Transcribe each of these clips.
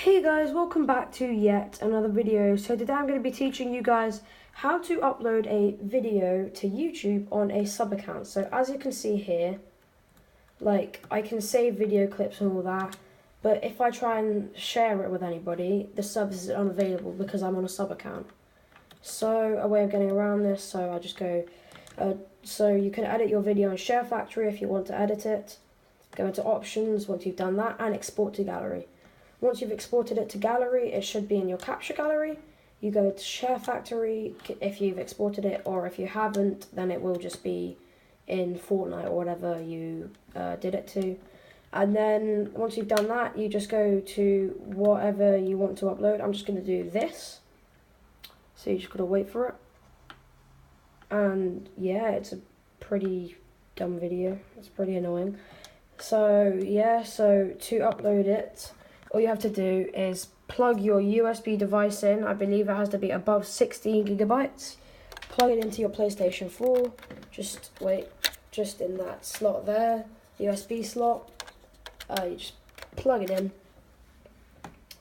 Hey guys, welcome back to yet another video. So today I'm going to be teaching you guys how to upload a video to YouTube on a sub account. So as you can see here, like I can save video clips and all that, but if I try and share it with anybody, the service is unavailable because I'm on a sub account. So a way of getting around this, so I just go, so you can edit your video in Share Factory if you want to edit it. Go into options once you've done that and export to gallery. Once you've exported it to gallery, it should be in your capture gallery. You go to Share Factory if you've exported it, or if you haven't, then it will just be in Fortnite or whatever you did it to. And then once you've done that, you just go to whatever you want to upload. I'm just going to do this. So you just got to wait for it. And yeah, it's a pretty dumb video. It's pretty annoying. So yeah, so to upload it, all you have to do is plug your USB device in. I believe it has to be above 16 gigabytes. Plug it into your PlayStation 4. Just in that slot there, USB slot. You just plug it in.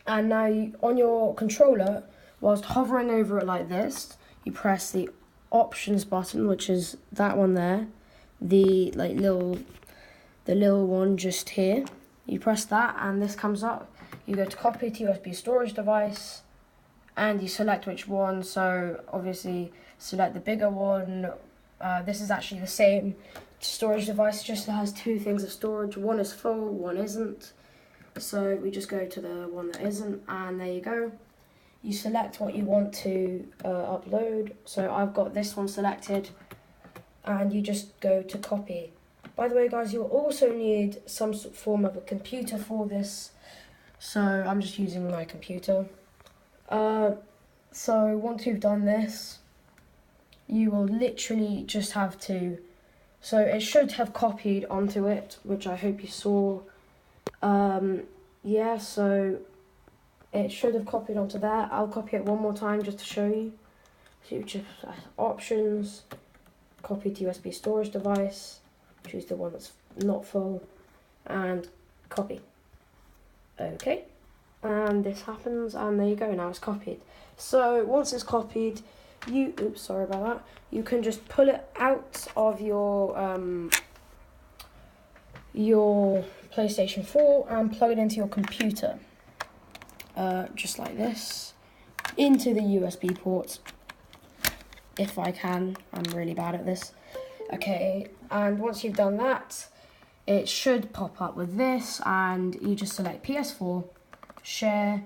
And now on your controller, whilst hovering over it like this, you press the options button, which is that one there. The little one just here. You press that and this comes up. You go to copy to USB storage device and you select which one. So obviously select the bigger one. This is actually the same storage device, just has two things of storage. One is full, one isn't. So we just go to the one that isn't, and there you go. You select what you want to upload. So I've got this one selected, and you just go to copy. By the way, guys, you'll also need some form of a computer for this. So I'm just using my computer. So once you've done this, you will literally just have to, so it should have copied onto it, which I hope you saw. Yeah, so it should have copied onto there. I'll copy it one more time just to show you. So you just options, copy to USB storage device, choose the one that's not full, and copy. Okay, and this happens, and there you go, now it's copied. So once it's copied, oops, sorry about that, you can just pull it out of your PlayStation 4 and plug it into your computer, just like this, into the USB port, if I can. I'm really bad at this. Okay, and once you've done that, it should pop up with this, and you just select PS4, share,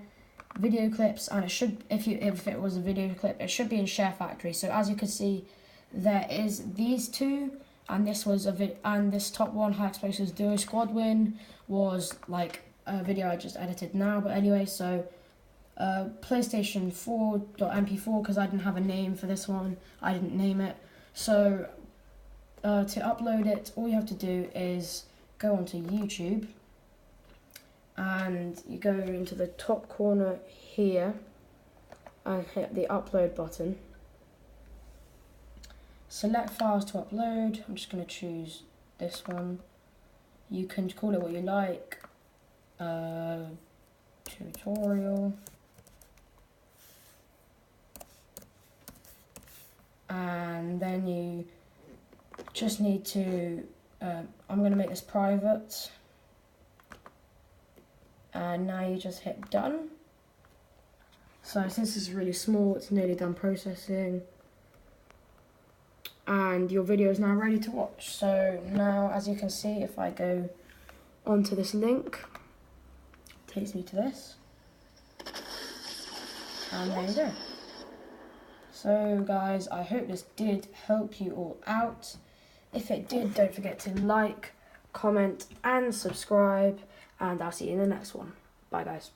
video clips, and it should, if it was a video clip, it should be in Share Factory. So as you can see, there is these two, and this was and this top one, High Explosives Duo Squad Win, was like a video I just edited now. But anyway, so PlayStation 4.mp4, because I didn't have a name for this one, I didn't name it. So to upload it, all you have to do is go onto YouTube, and you go into the top corner here and hit the upload button. Select files to upload. I'm just going to choose this one. You can call it what you like. Tutorial. And then you just need to, I'm going to make this private. And now you just hit done. So since it's really small, it's nearly done processing. And your video is now ready to watch. So now, as you can see, if I go onto this link, it takes me to this. And there you go. So guys, I hope this did help you all out. If it did, don't forget to like, comment, and subscribe. And I'll see you in the next one. Bye, guys.